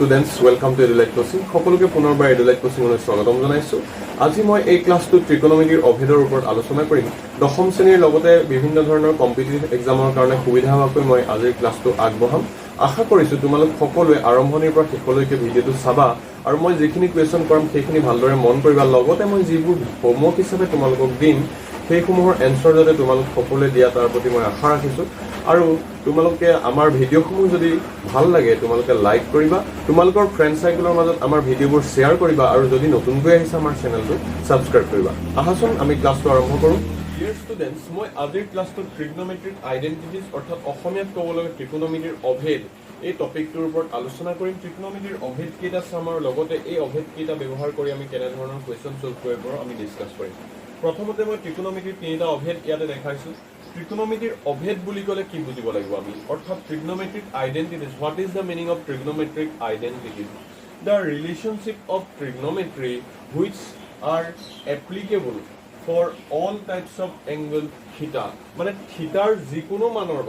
students, welcome to Edulite Coaching. সকলোকে পুনৰবাৰ Edulite Coaching লৈ স্বাগতম জনাইছো। আজি মই এই ক্লাছটো ত্ৰিকোণমিতিৰ অভেদৰ ওপৰত আলোচনা কৰিম। দশম শ্ৰেণীৰ লগতে বিভিন্ন ধৰণৰ কম্পিটিটিভ এক্সামৰ কাৰণে সুবিধা হোৱাকৈ মই আজিৰ ক্লাছটো আগবঢ়াম। আশা কৰিছো তোমালোক সকলোৱে আৰম্ভণিৰ পৰা শেষলৈকে ভিডিঅ'টো চাবা আৰু মই যিখিনি কোৱেশ্চন কৰাম সেইখিনি ভালদৰে মন কৰিবা। লগতে মই যিবোৰ হোমৱৰ্ক হিচাপে তোমালোকক দিম সেইসমূহৰ এনসাৰ যাতে তোমালোক সকলোৱে দিয়া তাৰ প্ৰতি মই আশা ৰাখিছো। আৰু তোমালোকে আমাৰ ভিডিঅ'সমূহ যদি ভাল লাগে তোমালোকে লাইক কৰিবা, তোমালোকৰ ফ্ৰেণ্ড সাৰ্কেলৰ মাজত আমাৰ ভিডিঅ'বোৰ শ্বেয়াৰ কৰিবা আৰু যদি নতুনকৈ আহিছা আমাৰ চেনেলটো সাবস্ক্ৰাইব কৰিবা। আহাচোন আমি ক্লাছটো আৰম্ভ কৰোঁ। ডিয়াৰ ষ্টুডেণ্টছ, মই আজিৰ ক্লাছটোত ট্ৰিগনোমেট্ৰিক আইডেন্টিটিজ অৰ্থাৎ অসমীয়াত ক'ব লাগে ত্ৰিকোণমিতিৰ অভেদ এই টপিকটোৰ ওপৰত আলোচনা কৰিম। ত্ৰিকোণমিতিৰ অভেদ কেইটা চাম আৰু লগতে এই অভেদ কেইটা ব্যৱহাৰ কৰি আমি কেনেধৰণৰ কুৱেশ্যন সলভ কৰিব পাৰোঁ আমি ডিছকাছ কৰিম। প্ৰথমতে মই ত্ৰিকোণমিতিৰ তিনিটা অভেদ ইয়াতে দেখাইছোঁ। ট্ৰিকোণমিতিৰ অভেদ বুলি ক'লে কি বুজিব লাগিব আমি, অৰ্থাৎ trigonometric identities. What is the meaning of trigonometric identities? The relationship of trigonometry which are applicable for all types of angle theta. মানে থিটাৰ যিকোনো মানৰ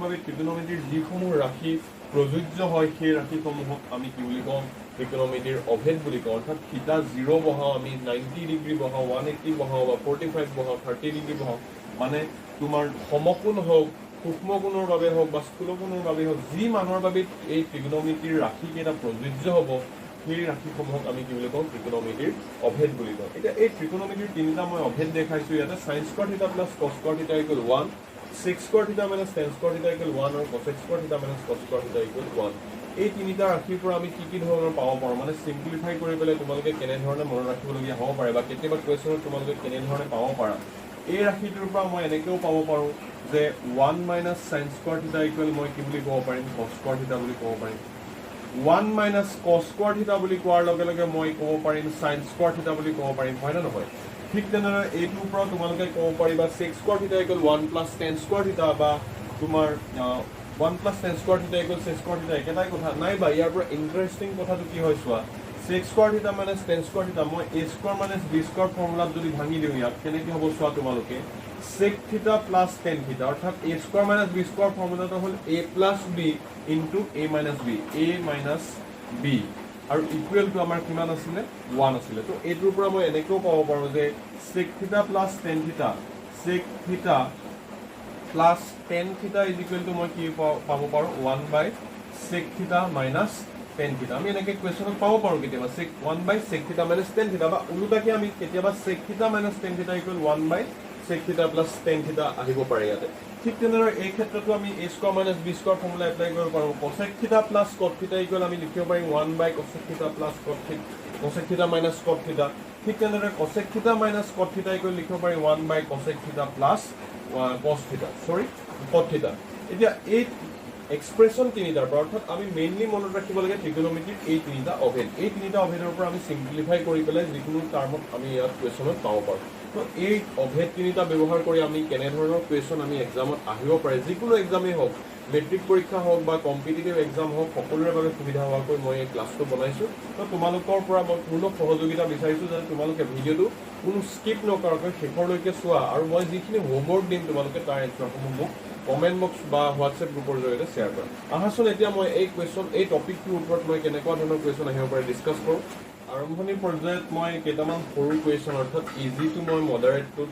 বাবে ট্ৰিগনোমেট্ৰিৰ যিসমূহ ৰাশি প্ৰযোজ্য হয় সেই ৰাশিসমূহক আমি কি বুলি কওঁ? ট্ৰিকোণমিতিৰ অভেদ বুলি কওঁ। অৰ্থাৎ থিটা 0 বহাওঁ আমি, 90 ডিগ্ৰী বহাওঁ, 180 বহাওঁ বা 45 বহাওঁ, 30 ডিগ্ৰী বহাওঁ, মানে তোমাৰ সমকোণ হওক, সূক্ষ্মকোণৰ বাবে হওক বা স্থূলকোণৰ বাবে হওক, যি মানৰ বাবে এই ট্ৰিগনোমেট্ৰিৰ ৰাশি কেইটা প্ৰযোজ্য হ'ব সেই ৰাশিসমূহক আমি কি বুলি কওঁ? ট্ৰিকোণমিতিৰ অভেদ বুলি কওঁ। এতিয়া এই ট্ৰিকোণমিতিৰ তিনিটা মই অভেদ দেখাইছো ইয়াতে। সাইন স্কোৱাৰ থিটা প্লাছ কছ স্কোৱাৰ থিটা equal 1, sec square theta minus tan square থিটা ইকুৱেল 1 আৰু cosec square theta minus cos square থিটা ইকুৱেল 1। এই তিনিটা ৰাশিৰ পৰা আমি কি ধৰণৰ পাব পাৰোঁ, মানে চিম্পলিফাই কৰি পেলাই তোমালোকে কেনেধৰণে মনত ৰাখিবলগীয়া হ'ব পাৰে বা কেতিয়াবা কুৱেশ্যনত তোমালোকে কেনেধৰণে পাব পাৰা। এই ৰাশিটোৰ পৰা মই এনেকৈও পাব পাৰোঁ যে 1 মাইনাছ সাইন স্কোৱাৰ থিটা ইকুৱেল মই কি বুলি ক'ব পাৰিম? cos স্কোৱাৰ থিটা বুলি ক'ব পাৰিম। 1 মাইনাছ cos স্কোৱাৰ থিটা বুলি কোৱাৰ লগে লগে মই ক'ব পাৰিম সাইন স্কোৱাৰ থিটা বুলি ক'ব পাৰিম, হয় নে নহয়? ঠিক তেনেদৰে এইটোৰ পৰা তোমালোকে ক'ব পাৰিবা sec স্কোৱাৰ থিটা ইকুৱেল 1 প্লাছ টেন স্কোৱাৰ থিটা বা তোমাৰ 1 প্লাছ টেন স্কোৱাৰ থিটা ইকুৱেল sec স্কোৱাৰ থিটা একেটাই কথা। নাইবা ইয়াৰ পৰা ইণ্টাৰেষ্টিং কথাটো কি হয় চোৱা, sec square theta minus tan square theta মই a square minus b square ফৰ্মুলাত যদি ভাঙি দিওঁ ইয়াত কেনেকৈ হ'ব চোৱা তোমালোকে। sec থিটা প্লাছ টেন থিটা অৰ্থাৎ a square minus b square ফৰ্মুলাটো হ'ল a plus b into a minus b আৰু ইকুৱেলটো আমাৰ কিমান আছিলে? 1 আছিলে। তো এইটোৰ পৰা মই এনেকৈও পাব পাৰোঁ যে sec থিটা প্লাছ টেন থিটা, sec থিটা plus tan theta is equal to মই কি পাব পাৰোঁ? 1 বাই sec থিটা মাইনাছ টেন থিটা। আমি এনেকৈ কুৱেশ্যনত পাব পাৰোঁ কেতিয়াবা 1 বাই sec থিটা মাইনাছ টেন থিটা, বা ওলোটাকে আমি কেতিয়াবা sec থিটা মাইনাছ টেন থিটা ইকুৱেল 1 বাই sec থিটা প্লাছ টেন থিটা আহিব পাৰে ইয়াতে। ঠিক তেনেদৰে এই ক্ষেত্ৰতো আমি a square minus b square formula apply কৰিব পাৰোঁ। cosec থিটা প্লাছ cot থিটা ইকুৱেল আমি লিখিব পাৰিম 1 বাই cosec থিটা প্লাছ cosec থিটা মাইনাছ cot থিটা। ঠিক তেনেদৰে cosec থিটা মাইনাছ cot থিটা ইকুৱেল লিখিব পাৰিম 1 বাই cosec থিটা প্লাছ cot থিটা। এতিয়া এই এক্সপ্ৰেছন তিনিটাৰ পৰা অৰ্থাৎ আমি মেইনলি মনত ৰাখিব লাগে ট্ৰিকোণমিতিৰ এই তিনিটা অভেদ। এই তিনিটা অভেদৰ পৰা আমি চিম্পলিফাই কৰি পেলাই যিকোনো টাৰ্মত আমি ইয়াত কুৱেশ্যনত পাব পাৰোঁ। তো এই অভেদ তিনিটা ব্যৱহাৰ কৰি আমি কেনেধৰণৰ কুৱেশ্যন আমি এক্সামত আহিব পাৰে, যিকোনো এক্সামেই হওক, মেট্ৰিক পৰীক্ষা হওক বা কম্পিটিটিভ এক্সাম হওক, সকলোৰে বাবে সুবিধা হোৱাকৈ মই এই ক্লাছটো বনাইছোঁ। তো তোমালোকৰ পৰা মই পূৰ্ণ সহযোগিতা বিচাৰিছোঁ যাতে তোমালোকে ভিডিঅ'টো কোনো স্কিপ নকৰাকৈ শেষৰলৈকে চোৱা আৰু মই যিখিনি হোমৱৰ্ক দিম তোমালোকে তাৰ এনচাৰসমূহ মোক কমেণ্ট বক্স বা হোৱাটছএপ গ্ৰুপৰ জৰিয়তে শ্বেয়াৰ কৰা। আহাচোন এতিয়া মই এই টপিকটোৰ ওপৰত মই কেনেকুৱা ধৰণৰ কুৱেশ্যন আহিব পাৰে ডিছকাছ কৰোঁ। আৰম্ভণিৰ পৰ্যায়ত মই কেইটামান সৰু কুৱেশ্যন অৰ্থাৎ ইজি টু মই মডাৰেট টু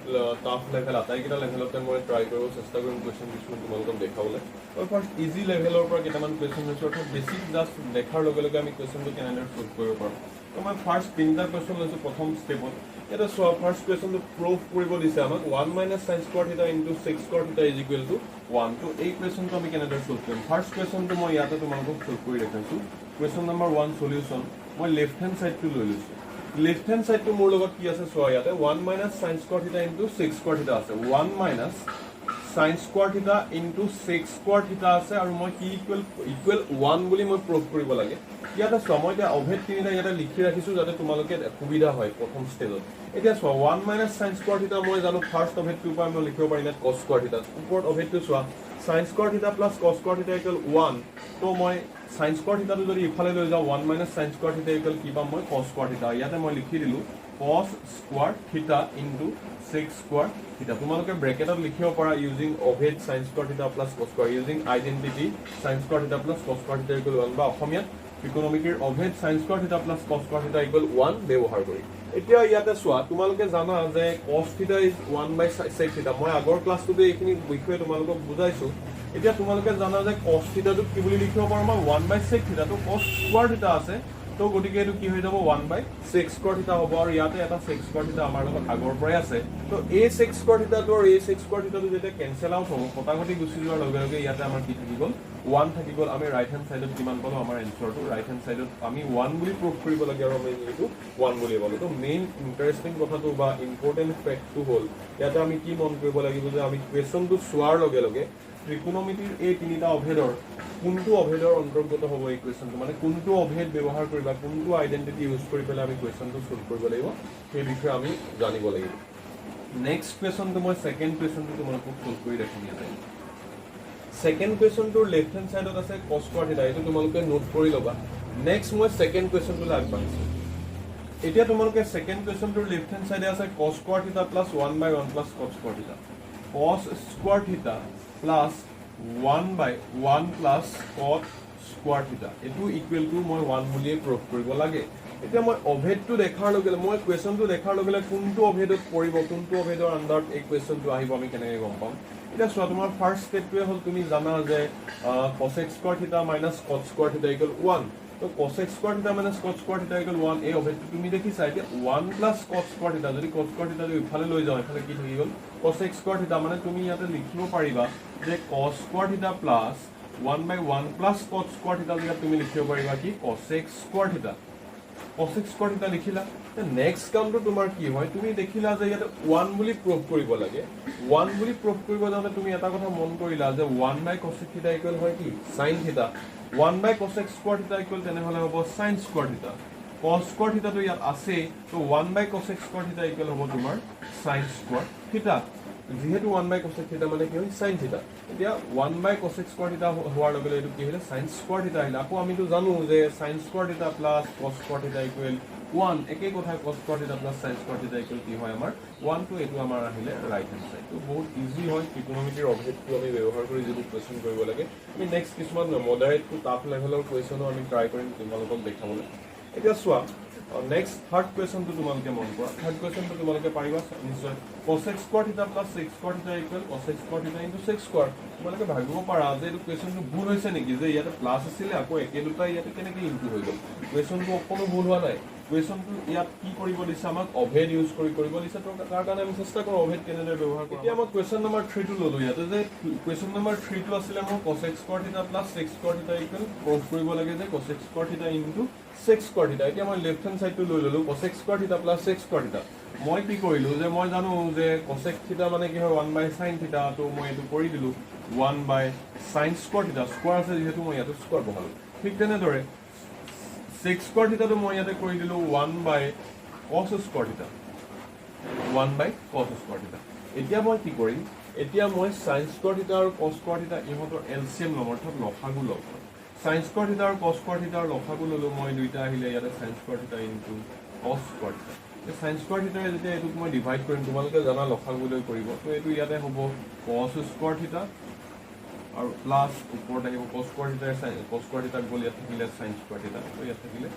টাফ লেভেল আটাইকেইটা লেভেলতে মই ট্ৰাই কৰিব চেষ্টা কৰিম কুৱেশ্যন কিছুমান তোমালোকক দেখাবলৈ। মই ফাৰ্ষ্ট ইজি লেভেলৰ পৰা কেইটামান কুৱেশ্যন লৈছোঁ, অৰ্থাৎ বেছিক জাষ্ট দেখাৰ লগে লগে আমি কুৱেশ্যনটো কেনেদৰে চল্ভ কৰিব পাৰোঁ। তো মই ফাৰ্ষ্ট তিনিটা কুৱেশ্যন লৈছোঁ প্ৰথম ষ্টেপত। এটা চোৱা, ফাৰ্ষ্ট কুৱেশ্যনটো প্ৰুফ কৰিব দিছে আমাক 1 মাইনাছ সাইন স্কোৱাৰ থিটা ইনটু sec স্কোৱাৰ থিটা ইজ ইকুৱেল টু 1। তো এই কুৱেশ্যনটো আমি কেনেদৰে চল্ভ কৰিম? ফাৰ্ষ্ট কুৱেশ্যনটো মই ইয়াতে তোমালোকক চল্ভ কৰি দেখাইছোঁ। Question number 1 solution. মই লেফ্ট হেণ্ড ছাইডটো লৈ লৈছোঁ। লেফ্ট হেণ্ড ছাইডটো মোৰ লগত কি আছে চোৱা, ইয়াতে 1 মাইনাছ সাইন স্কোৱাৰ থিটা ইনটু sec স্কোৱাৰ থিটা আছে। 1 মাইনাছ সাইন স্কোৱাৰ থিটা ইনটু sec স্কোৱাৰ থিটা আছে আৰু মই কি ইকুৱেল 1 বুলি মই প্ৰুভ কৰিব লাগে। ইয়াতে চোৱা, মই এতিয়া অভেদ তিনিটা ইয়াতে লিখি ৰাখিছোঁ যাতে তোমালোকে সুবিধা হয় প্ৰথম ষ্টেজত। এতিয়া চোৱা, 1 মাইনাছ সাইন স্কোৱাৰ থিটা মই জানো ফাৰ্ষ্ট অভেদটোৰ পৰা মই লিখিব পাৰিম ইয়াত cos স্কোৱাৰ থিটা। ওপৰত অভেদটো চোৱা, সাইন স্কোৱাৰ থিটা প্লাছ cos স্কোৱাৰ থিটা ইকুৱেল 1। তো মই সাইন স্কোৱাৰ থিটাটো যদি ইফালে লৈ যাওঁ 1 মাইনাছ সাইন স্কোৱাৰ থিটা ইকুৱেল কি পাম? মই cos স্কোৱাৰ থিটা। ইয়াতে মই লিখি দিলোঁ cos square theta into sec square theta তোমালোকে ব্ৰেকেটত লিখিব পাৰা ইউজিং অভেদ sin square theta plus cos square using identity sin square theta plus cos square theta equal 1 বা অসমীয়াত ত্ৰিকোণমিতিৰ অভেদ sin square theta plus cos square theta equal 1 ব্যৱহাৰ কৰি এতিয়া ইয়াতে চোৱা তোমালোকে জানা যে cos theta is 1 by sec theta মই আগৰ ক্লাছটোতে এইখিনি বিষয়ে তোমালোকক বুজাইছো এতিয়া তোমালোকে জানা যে cos theta টো কি বুলি লিখিব পাৰো মই 1 by sec theta তো cos square theta আছে তো গটিকে এটো কি হৈ যাব 1 by sec square theta হ'ব আৰু ইয়াতে এটা sec square theta আমাৰ লগত আগৰ পৰাই আছে তো a sec square theta তো আৰু a sec square theta তো যেটা কেনসেল আউট হ'ব কটাকটি গুচি যোৱাৰ লগে লগে ইয়াতে আমাৰ কি থাকি গ'ল 1 থাকি গ'ল আমি ৰাইট হ্যান্ড সাইডত কিমান পালো আমাৰ এনসাৰটো ৰাইট হ্যান্ড সাইডত আমি 1 বুলি প্ৰুভ কৰিব লাগে আৰু আমি এইটো 1 বুলি পালো তো মেইন ইন্টাৰেস্টিং কথাটো বা ইম্পৰ্টেন্ট ফ্যাক্টটো হ'ল ইয়াতে আমি কি মন কৰিব লাগিব যে আমি কোৱেশ্চনটো চোৱাৰ লগে লগে ত্ৰিকোণমিতিৰ এই তিনিটা অভেদৰ কোনটো অভেদৰ অন্তৰ্গত হ'ব এই কোৱেশ্চনটো মানে কোনটো অভেদ ব্যৱহাৰ কৰিবা কোনটো আইডেন্টিটি ইউজ কৰি পেলাই আমি কোৱেশ্চনটো সলভ কৰিব লাগিব সেই বিষয়ে আমি জানিব লাগিব নেক্সট কোৱেশ্চনটো মই সেকেন্ড কোৱেশ্চনটো তোমালোকক সলভ কৰি দেখাম ইয়াতে সেকেন্ড কোৱেশ্চনটোৰ লেফট হ্যান্ড সাইডত আছে cos square theta এটো তোমালোকে নোট কৰি লবা নেক্সট মই সেকেন্ড কোৱেশ্চনটো আগবাঢ়িছো এতিয়া তোমালোকে সেকেন্ড কোৱেশ্চনটোৰ লেফট হ্যান্ড সাইডে আছে cos square theta plus 1 by 1 plus cos square theta cos square theta plus 1 by 1 plus cos square theta এটো ইকুৱেল টু মই 1 বুলিয়ে প্ৰুভ কৰিব লাগে এতিয়া মই অভেদটো দেখাৰ লগে মই কোৱেশ্চনটো দেখাৰ লগে কোনটো অভেদত পৰিব কোনটো অভেদৰ আন্ডাৰত এই কোৱেশ্চনটো আহিব আমি কেনেকৈ গম পাম এটা চোৱা তোমাৰ ফাৰ্স্ট স্টেপটোৱে হ'ল তুমি জানা যে cos square theta minus cos square theta equal 1 তো cos square theta minus cos square theta equal 1 এই অভেদটো তুমি দেখিছা এতিয়া 1 plus cos square theta যদি cos square theta ইফালে লৈ যাও ইফালে কি থাকি গ'ল cos square theta মানে তুমি ইয়াতে লিখিব পাৰিবা যে cos square theta plus 1 by 1 plus cos square theta যদি তুমি লিখিব পাৰিবা কি cos square theta cos square theta লিখিলা নেক্সট কামটো তোমাৰ কি হয় তুমি দেখিলা যে ইয়াতে 1 বুলি প্ৰুভ কৰিব লাগে 1 বুলি প্ৰুভ কৰিব যাওঁতে তুমি এটা কথা মন কৰিলা যে 1 by cos theta ইকুৱেল হয় কি sin theta 1 by cos square theta equal তেনেহলে হ'ব sin square theta cos square theta তো ইয়াত আছে তো 1 by cos square theta equal হ'ব তোমাৰ sin square theta যেহেতু 1 by cos theta মানে কি হয় sin theta এতিয়া 1 by cos square theta হোৱাৰ লগে লগে এটো কি হলে sin square theta আহিলা আকৌ আমি তো জানো যে sin square theta plus cos square theta equal 1 একেই কথা cos square theta plus sin square theta equal কি হয় আমাৰ 1 তো এটো আমাৰ আহিলে ৰাইট হ্যান্ড সাইড তো বহুত ইজি হয় ত্ৰিকোণমিতিৰ অভেদটো আমি ব্যৱহাৰ কৰি যদি কোৱেশ্চন কৰিব লাগে আমি নেক্সট কিছুমান মডাৰেট টু টাফ লেভেলৰ কোৱেশ্চনো আমি ট্ৰাই কৰিম তোমালোকক দেখাবলৈ এতিয়া চোৱা নেক্সট থাৰ্ড কোৱেশ্চনটো তোমালোকে মন কৰা থাৰ্ড কোৱেশ্চনটো তোমালোকে পাৰিবা নিশ্চয় cos square theta plus sec square theta equal cos square theta into sec square তোমালোকে ভাবিব পাৰা যে এই কোৱেশ্চনটো ভুল হৈছে নেকি যে ইয়াতে প্লাস আছিল আকৌ একে দুটা ইয়াতে কেনেকৈ ইনটু হৈ গ'ল কোৱেশ্চনটো অকনো ভুল হোৱা নাই কোৱেশ্চনটো ইয়াত কি কৰিব দিছে আমাক অভেদ ইউজ কৰিব দিছে তো তাৰ কাৰণে আমি চেষ্টা কৰোঁ অভেদ কেনেদৰে ব্যৱহাৰ কৰোঁ এতিয়া মই কোৱেশ্চন নম্বৰ 3 টো ললো ইয়াতে যে কোৱেশ্চন নম্বৰ 3 টো আছিল মোৰ cos square theta plus sec square theta equal prove কৰিব লাগে যে cos square theta into sec square theta এতিয়া মই লেফট হ্যান্ড সাইডটো লৈ ললো cos square theta plus sec square theta মই কি কৰিলো যে মই জানো যে cos theta মানে কি হয় 1 by sin theta তো মই এটো কৰি দিলো 1 by sin square theta square আছে যেহেতু মই ইয়াতে স্কয়াৰ বহালো ঠিক তেনেদৰে sec square theta তো মই ইয়াতে কৰি দিলো 1 by cos square theta 1 by cos square theta এতিয়া মই কি কৰিম এতিয়া মই sin square theta আৰু cos square theta ইহঁতৰ এলসিএম লম অৰ্থাৎ লসাগু লম sin square theta আৰু cos square theta লসাগু ললো মই দুইটা আহিলে ইয়াতে sin square theta into cos square theta sin square theta যেতিয়া এটো মই ডিভাইড কৰিম তোমালোকে জানা লসাগু লৈ কৰিব তো এটো ইয়াতে হ'ব cos square theta আৰু প্লাস ওপৰত আহিব cos square theta গল ইয়াত থাকিলে sin square theta তো ইয়াত থাকিলে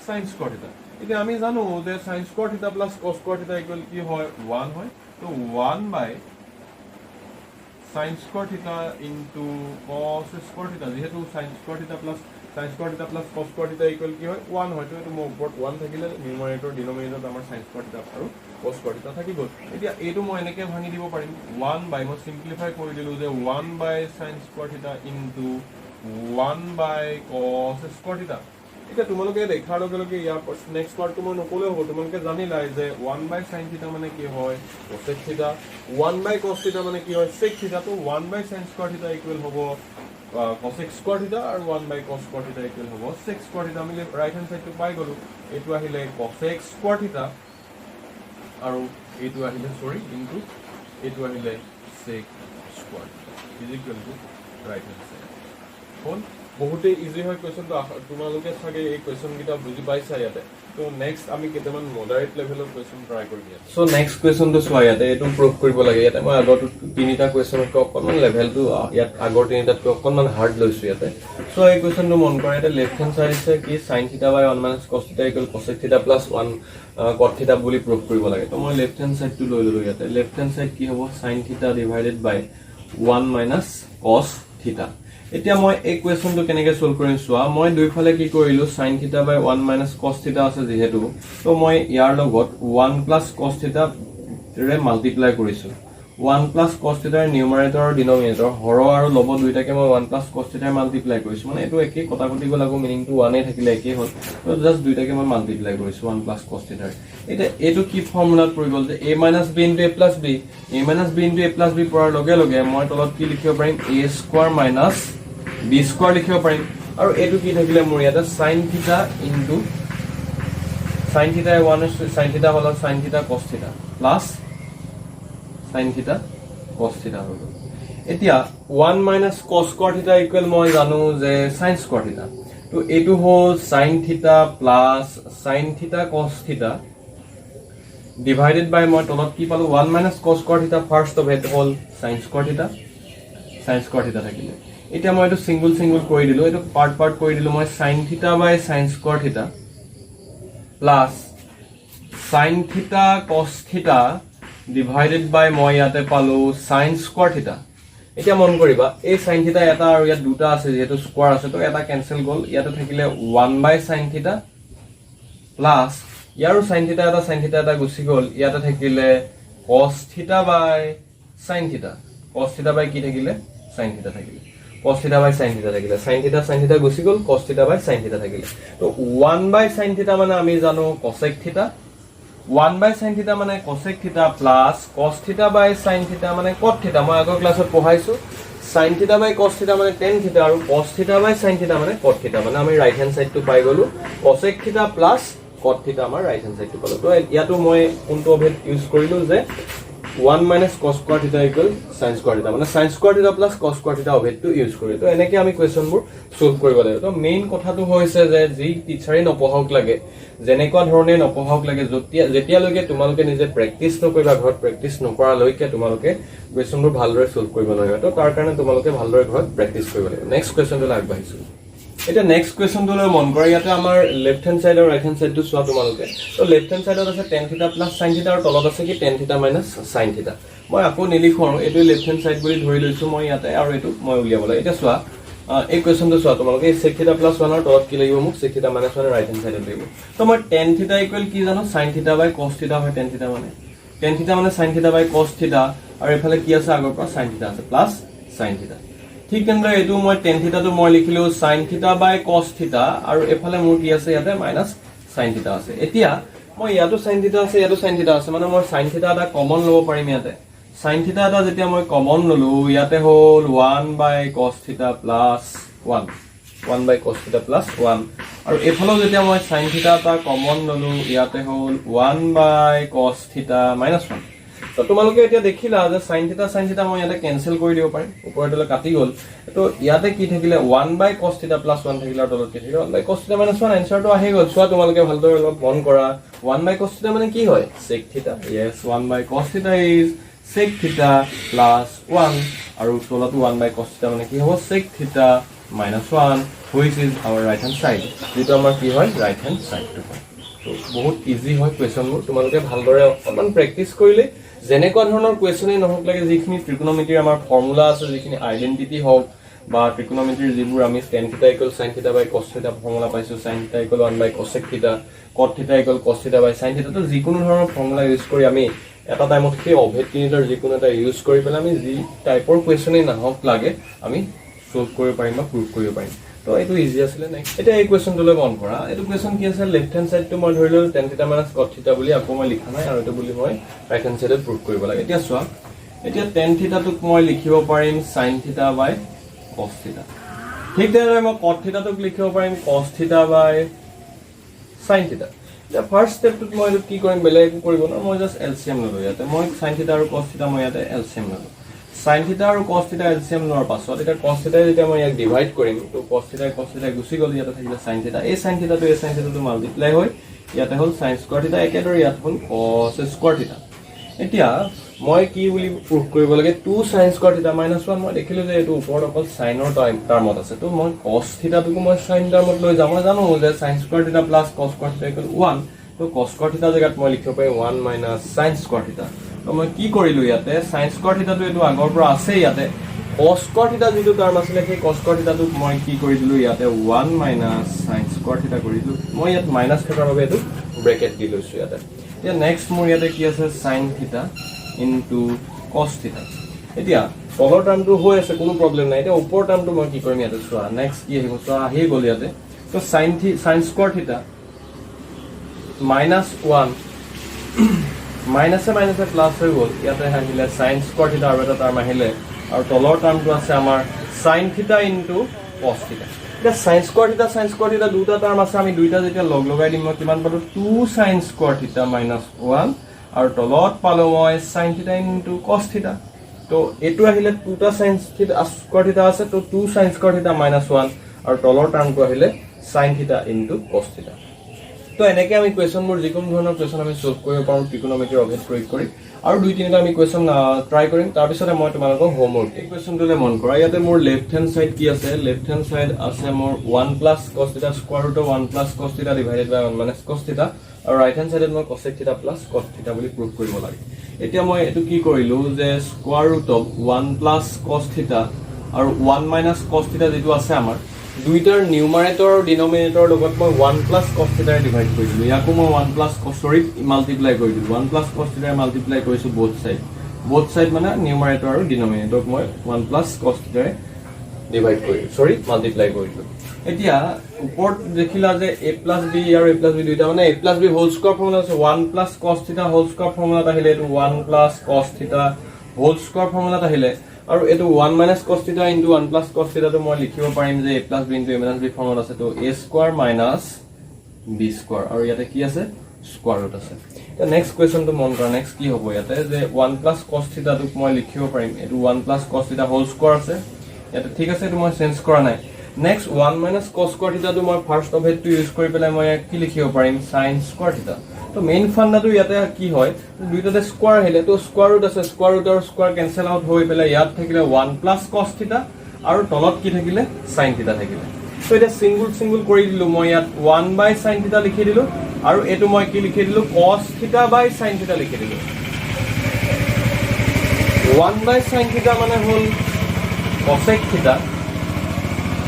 sin square theta এতিয়া আমি জানো যে sin square theta plus cos square theta equal কি হয় 1 হয় তো 1 by sin square theta into cos square theta যেহেতু sin square theta plus cos square theta equal কি হয় 1 হয় তো এটো মোৰ ওপৰত 1 থাকিলে নিউমাৰেটৰ ডিনোমিনেটৰত আমাৰ sin square theta আৰু cos square theta থাকি গল এতিয়া এটো মই এনেকৈ ভাঙি দিব পাৰিম 1 by মই সিম্পলিফাই কৰি দিলো যে 1 by sin square theta into 1 by cos square theta এটা তোমালোকে দেখাৰ লগে লগে ইয়াৰ নেক্সট পাৰ্টটো মই নকলে হ'ব তোমালোকে জানিলাই যে 1 by sin theta মানে কি হয় cosec theta 1 by cos theta মানে কি হয় sec theta তো 1 by sin square theta equal হ'ব cosec square theta আৰু 1 by cos square theta equal হ'ব sec square theta আমি ৰাইট হ্যান্ড সাইডটো পাই গলো এটো আহিলে cosec square theta আৰু এটো আহিলে ইনটু এটো আহিলে sec square theta equal to right hand side হল বহুতে ইজি হয় কোৱেশ্চনটো তোমালোকে চাগে এই কোৱেশ্চন কিটা বুজি পাইছা ইয়াতে So next আমি কেইটামান moderate level of question try কৰিম ইয়াত so next question টো চোৱা ইয়াতে এইটো prove কৰিব লাগে ইয়াতে মই আগৰ তিনিটা question ক অকমান level টো ইয়াত আগৰ তিনিটাতকৈ অকমান hard লৈছো ইয়াতে so এই question টো মন কৰা ইয়াতে left hand side আছে কি sin theta by 1 minus cos theta equal cosec theta plus 1 cot theta বুলি prove কৰিব লাগে তো মই left hand side টো লৈ ললো ইয়াতে left hand side কি হ'ব sin theta divided by 1 minus cos theta এতিয়া মই এই কোৱেশ্যনটো কেনেকৈ সলভ কৰিম চোৱা মই দুইফালে কি কৰিলো sin theta by 1 minus cos theta আছে যেহেতু তো মই ইয়াৰ লগত 1 plus cos theta ৰে মাল্টিপ্লাই কৰিছো 1 plus cos theta ৰ নিউমাৰেটৰ আৰু ডিনমিনেটৰ হৰ আৰু লব দুইটাকে মই 1 plus cos theta মাল্টিপ্লাই কৰিছো মানে এটো একে কথা কটি গলাগো মিনিং টু 1 এ থাকিলে একে হ'ল তো জাস্ট দুইটাকে মই মাল্টিপ্লাই কৰিছো 1 plus cos theta এটা এটো কি ফৰ্মুলাত পৰি গল যে a minus b into a plus b a minus b into a plus b পৰাৰ লগে লগে মই তলত কি লিখিব পাৰিম a square minus b square লিখিব পাৰিম আৰু এটো কি থাকিলে মোৰ ইয়াতে sin theta into sin theta 1 sin theta হল sin theta cos theta plus sin theta cos theta হল এতিয়া 1 minus cos square theta equal মই জানো যে sin square theta তো এটো হল sin theta plus sin theta cos theta divided by মই তলত কি পালো 1 minus cos square theta first of it hall sin square theta থাকিলে এটা মই এটো সিঙ্গল কৰি দিলো এটো পাৰ্ট কৰি দিলো মই sin theta by sin square theta plus sin theta cos theta divided by মই ইয়াতে পালো sin square theta এটা মন কৰিবা এই sin theta এটা আৰু ইয়াত দুটা আছে যেটো স্কয়াৰ আছে তো এটা ক্যান্সেল গল ইয়াতে থাকিলে 1 by sin theta plus ইয়াৰো sin theta এটা গুছি গল ইয়াতে থাকিলে cos theta by sin theta cos theta by কি থাকিলে sin theta থাকিলে cos theta by sin theta থাকিলে sin theta গুছি গল cos theta by sin theta থাকিলে তো 1 by sin theta মানে আমি জানো cosec theta 1 by sin theta মানে cosec theta plus cos theta by sin theta মানে cot theta মই আগৰ ক্লাছত পঢ়াইছো sin theta by cos theta মানে tan theta আৰু cos theta by sin theta মানে cot theta মানে আমি রাইট হ্যান্ড সাইড টো পাই গলো cosec theta plus cot theta আমাৰ রাইট হ্যান্ড সাইড টো পালো তো ইয়াতো মই কোনটো অভেদ ইউজ কৰিলো যে 1 minus cos square theta equal sin square theta মানে sin square theta plus cos square theta অভেদটো ইউজ কৰি তো এনেকৈ আমি কোৱেশ্যনবোৰ সলভ কৰিব লাগিব তো মেইন কথাটো হৈছে যে যি টিচাৰে নপঢ়াওক লাগে যেনেকুৱা ধৰণে নপঢ়াওক লাগে যেতিয়ালৈকে তোমালোকে নিজে প্ৰেক্টিস নকৰিবা ঘৰত প্ৰেক্টিস নকৰালৈকে তোমালোকে কোৱেশ্যনবোৰ ভালদৰে সলভ কৰিব নোৱাৰিবা তো তাৰ কাৰণে তোমালোকে ভালদৰে ঘৰত প্ৰেক্টিস কৰিব লাগিব নেক্সট কোৱেশ্যনটো আগবাঢ়িছো এটা নেক্সট কোৱেশ্যনটো লৈ মন কৰা ইয়াতে আমাৰ লেফট হ্যান্ড সাইড আৰু ৰাইট হ্যান্ড সাইডটো চোৱা তোমালোকে তো লেফট হ্যান্ড সাইডত আছে tan theta plus sin theta আৰু তলত আছে কি tan theta minus sin theta মই আকৌ নিলিখো আৰু এটো লেফট হ্যান্ড সাইড বুলি ধৰি লৈছো মই ইয়াতে আৰু এটো মই উলিয়াব লাগে এটা চোৱা এই কোৱেশ্যনটো চোৱা তোমালোকে sec theta plus 1 আৰু তলত কি লাগিব মোক sec theta minus 1 right hand সাইডত লাগিব তো মই tan theta equal কি জানো sin theta by cos theta হয় tan theta মানে sin theta by cos theta আৰু এফালে কি আছে আগৰ পৰা sin theta আছে plus sin theta ঠিক তেনদৰে এটো মই tan theta টো মই লিখিলো sin theta by cos theta আৰু এফালে মোৰ কি আছে ইয়াতে minus sin theta আছে এতিয়া মই ইয়াতো sin theta আছে ইয়াতো sin theta আছে মানে মই sin theta এটা কমন লব পাৰিম ইয়াতে sin theta এটা যেতিয়া মই কমন ললো ইয়াতে হল 1 by cos theta plus 1 by cos theta plus 1 আৰু এফালে যেতিয়া মই sin theta এটা কমন ললো ইয়াতে হল 1 by cos theta minus 1 তো তোমালোকে এতিয়া দেখিলা যে sin theta মই ইয়াতে ক্যান্সেল কৰি দিব পাৰিম ওপৰলৈ কাটি গল তো ইয়াতে কি থাকিলে 1 by cos theta plus 1 থাকিলে তলত কি থাকিলে 1 by cos theta minus 1 আনসাৰটো আহি গল চোৱা তোমালোকে ভালদৰে অলপ মন কৰা 1 by cos theta মানে কি হয় sec theta yes 1 by cos theta is sec theta plus 1 আৰু তলত 1 by cos theta মানে কি হ'ব sec theta minus 1 which is our right hand side যেটো আমাৰ কি হয় right hand side টো তো বহুত ইজি হয় কোৱেশ্যনবোৰ তোমালোকে ভালদৰে অকমান প্ৰেক্টিস কৰিলে যেনেকুৱা ধৰণৰ কোৱেশ্যনে নহক লাগে যিখিনি ট্ৰিকোনোমেট্ৰিৰ আমাৰ ফৰ্মুলা আছে যিখিনি আইডেন্টিটি হওক বা ট্ৰিকোনোমেট্ৰিৰ যিবোৰ আমি tan theta equal sin theta by cos theta formula পাইছো sin theta equal 1 by cosec theta cot theta equal cos theta by sin theta তো যিকোনো ধৰণৰ ফৰ্মুলা ইউজ কৰি আমি এটা টাইমত কি অভেদ তিনিটাৰ যিকোনো এটা ইউজ কৰি পেলাই আমি যি টাইপৰ কোৱেশ্যনে নহক লাগে আমি সলভ কৰিব পাৰিম বা প্ৰুভ কৰিব পাৰিম তো এটো ইজি আছিল নেক্সট এটা এই কোৱেশ্যনটো লৈ মন কৰা এটো কোৱেশ্যন কি আছে লেফট হ্যান্ড সাইডটো মই ধৰিলো tan theta minus cot theta বুলি আকৌ মই লিখা নাই আৰু এটো বুলি মই ৰাইট হ্যান্ড সাইডত প্ৰুভ কৰিব লাগে এতিয়া চোৱা এতিয়া tan theta টোক মই লিখিব পাৰিম sin theta by cos theta ঠিক তেনেদৰে মই cot theta টোক লিখিব পাৰিম cos theta by sin theta The first step to মই কি কৰিম বেলেগ কৰিব না মই জাস্ট এলসিএম ললো ইয়াতে মই sin theta আৰু cos theta মই ইয়াতে এলসিএম ললো sin theta আৰু cos theta এলসিএম লোৱাৰ পাছত এটা cos theta যেতিয়া মই ইয়াক ডিভাইড কৰিম তো cos theta গুছি গল ইয়াতে থাকিলে sin theta এই sin theta টো মাল্টিপ্লাই হৈ ইয়াতে হ'ল sin স্কয়াৰ থিটা একেদৰে ইয়াত হ'ল cos স্কয়াৰ থিটা এতিয়া মই কি বুলি প্ৰুভ কৰিব লাগে 2 sin স্কয়াৰ থিটা -1 মই দেখিলো যে এটো ওপৰত অকল সাইনৰ টাৰ্মত আছে তো মই cos থিটাটোক মই sin টাৰ্মত লৈ যাম মই জানো যে sin স্কয়াৰ থিটা cos স্কয়াৰ থিটা 1 তো cos স্কয়াৰ থিটা জেগাত মই লিখিব পাৰি 1 - sin স্কয়াৰ থিটা তো মই কি কৰিলো ইয়াতে sin স্কয়াৰ থিটাটো এটো আগৰ পৰা আছে ইয়াতে cos স্কয়াৰ থিটা যেটো টাৰ্ম আছিল সেই cos স্কয়াৰ থিটাটো মই কি কৰি দিলো ইয়াতে 1 - sin স্কয়াৰ থিটা কৰি দিলো মই ইয়াত মাইনাস থকাৰ বাবে এটো ব্ৰেকেট দি লৈছো ইয়াতে এতিয়া নেক্সট মোৰ ইয়াতে কি আছে sin থিটা into cos থিটা এতিয়া তলৰ টাৰ্মটো হৈ আছে কোনো প্ৰবলেম নাই এতিয়া ওপৰ টাৰ্মটো মই কি কৰিম ইয়াতে চোৱা নেক্সট কি আহিব চোৱা আহি গল ইয়াতে তো sin স্কয়াৰ থিটা -1 মাইনাসে মাইনাসে প্লাস হৈ গল ইয়াতে আহিলে sin স্কয়াৰ থিটা আৰু এটা টাৰ্ম আহিলে আৰু তলৰ টাৰ্মটো আছে আমাৰ sin থিটা into cos থিটা এতিয়া sin স্কয়াৰ থিটা দুটা টাৰ্ম আছে আমি দুইটা যেতিয়া লগ লগাই দিম মই কিমান পালো 2 sin স্কয়াৰ থিটা -1 আৰু তলত পালো মই sin থিটা into cos থিটা তো এটো আহিলে 2টা sin থিটা স্কয়াৰ থিটা আছে তো 2 sin স্কয়াৰ থিটা -1 আৰু তলৰ টাৰ্মটো আহিলে sin থিটা into cos থিটা তো এনেকৈ আমি কোৱেশ্চনবোৰ যিকোনো ধৰণৰ কোৱেশ্চন আমি সলভ কৰিব পাৰো ট্ৰিকোনোমেট্ৰি অভেদ প্ৰয়োগ কৰি আৰু দুই তিনিটা আমি কোৱেশ্চন ট্ৰাই কৰিম তাৰ পিছতে মই তোমালোকক হোমৱৰ্ক এই কোৱেশ্চনটোলে মন কৰা ইয়াতে মোৰ লেফট হ্যান্ড সাইড কি আছে লেফট হ্যান্ড সাইড আছে মোৰ 1 + cos থিটা স্কয়াৰ ৰুট 1 + cos থিটা ডিভাইডেড বাই 1 - cos থিটা আৰু ৰাইট হ্যান্ড সাইডত মই cosec থিটা + cos থিটা বুলি প্ৰুভ কৰিব লাগে এতিয়া মই এটো কি কৰিলো যে স্কয়াৰ ৰুট 1 + cos থিটা আৰু 1 - cos থিটা যেটো আছে আমাৰ দুইটাৰ নিউমাৰেটৰ আৰু ডিনোমিনেটৰ লগত মই 1 + cos থিটা ডিভাইড কৰি দিলো ইয়াকো মই 1 + cos মাল্টিপ্লাই কৰি দিলো 1 + cos থিটা মাল্টিপ্লাই কৰিছো both side মানে নিউমাৰেটৰ আৰু ডিনোমিনেটৰক মই 1 + cos থিটা ডিভাইড কৰি মাল্টিপ্লাই কৰিলো এতিয়া ওপৰত দেখিলা যে a + b আৰু a + b দুইটা মানে a + b whole square formula আছে 1 + cos থিটা হোল স্কয়াৰ ফৰ্মুলাত আহিলে এটো 1 + cos থিটা হোল স্কয়াৰ ফৰ্মুলাত আহিলে আৰু এটো 1 - cos থিটা into 1 + cos থিটা তো মই লিখিব পাৰিম যে a + b into a - b ফৰ্মত আছে তো a² - b² আৰু ইয়াতে কি আছে স্কয়াৰ ৰুট আছে তো নেক্সট কোৱেশ্চন তো মন কৰা নেক্সট কি হ'ব ইয়াতে যে 1 + cos থিটা তো মই লিখিব পাৰিম এটো 1 + cos থিটা হোল স্কয়াৰ আছে ইয়াতে ঠিক আছে তো মই চেঞ্জ কৰা নাই নেক্সট 1 - cos স্কয়াৰ থিটা তো মই ফাৰ্স্ট অভেদটো ইউজ কৰি পেলাই মই কি লিখিব পাৰিম sin স্কয়াৰ থিটা তো মেইন ফান্ডাটো ইয়াতে কি হয় দুইটাতে স্কয়াৰ আহিলে তো স্কয়াৰ ৰুট আছে স্কয়াৰ ৰুট আৰু স্কয়াৰ কেনসেল আউট হৈ পেলাই ইয়াত থাকিলে 1 + cos থিটা আৰু তলত কি থাকিলে sin থিটা থাকিলে তো এটা সিঙ্গল কৰি দিলো মই ইয়াত 1/sin থিটা লিখি দিলো আৰু এটো মই কি লিখি দিলো cos থিটা/sin থিটা লিখি দিলো 1/sin থিটা মানে হল cosec থিটা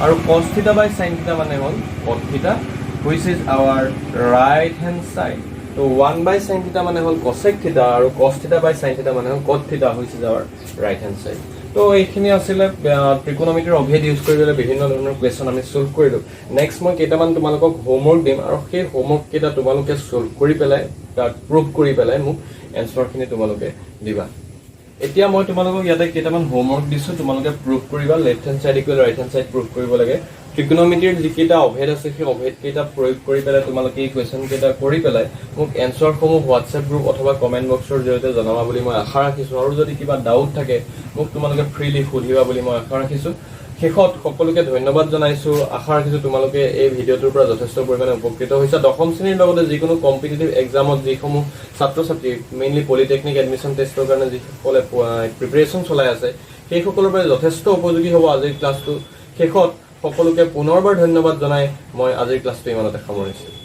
আৰু cos থিটা/sin থিটা মানে হল cot থিটা which is our right hand side তো 1/sin থিটা মানে হল cosec থিটা আৰু cos থিটা/sin থিটা মানে হল cot থিটা which is our right hand side তো এইখিনি আছিল ট্ৰিকোনোমেট্ৰিৰ অভেদ ইউজ কৰি পেলাই বিভিন্ন ধৰণৰ কোৱেশ্চন আমি সলভ কৰিলো নেক্সট মই কেইটামান তোমালোকক হোমৱৰ্ক দিম আৰু সেই হোমৱৰ্ক কেইটা তোমালোকে সলভ কৰি পেলাই তাক প্ৰুভ কৰি পেলাই মোক এনসাৰখিনি তোমালোকে দিবা এতিয়া মই তোমালোকক ইয়াতে কেইটামান হোমৱৰ্ক দিছো তোমালোকে প্ৰুভ কৰিবা left hand side equal right hand side prove কৰিব লাগে ট্ৰিকোনোমেট্ৰিৰ যিকেইটা অভেদ আছে সেই অভেদ কেইটা প্ৰয়োগ কৰি পেলাই তোমালোকে এই কোৱেশ্চন কেইটা কৰি পেলাই মোক এনসাৰসমূহ হোৱাটছএপ গ্ৰুপ অথবা কমেন্ট বক্সৰ জৰিয়তে জনাবা বুলি মই আশা ৰাখিছো আৰু যদি কিবা ডাউট থাকে মোক তোমালোকে ফ্ৰীলি সুধিবা বুলি মই আশা ৰাখিছো শেষত সকলোকে ধন্যবাদ জনাইছো আশা ৰাখিছো তোমালোকে এই ভিডিঅটোৰ পৰা যথেষ্ট পৰিমাণে উপকৃত হৈছা দশম শ্ৰেণীৰ লগতে যিকোনো কম্পিটিটিভ এক্সামত যিসমূহ ছাত্ৰ ছাত্ৰী মেইনলি পলিটেকনিক এডমিশন টেষ্টৰ কাৰণে যিসকলে প্ৰিপাৰেচন চলাই আছে সেই সকলৰ বাবে যথেষ্ট উপযোগী হ'ব আজিৰ ক্লাছটো শেষত সকলোকে পুনৰবাৰ ধন্যবাদ জনাই মই আজিৰ ক্লাছটো ইমানতে সামৰিছো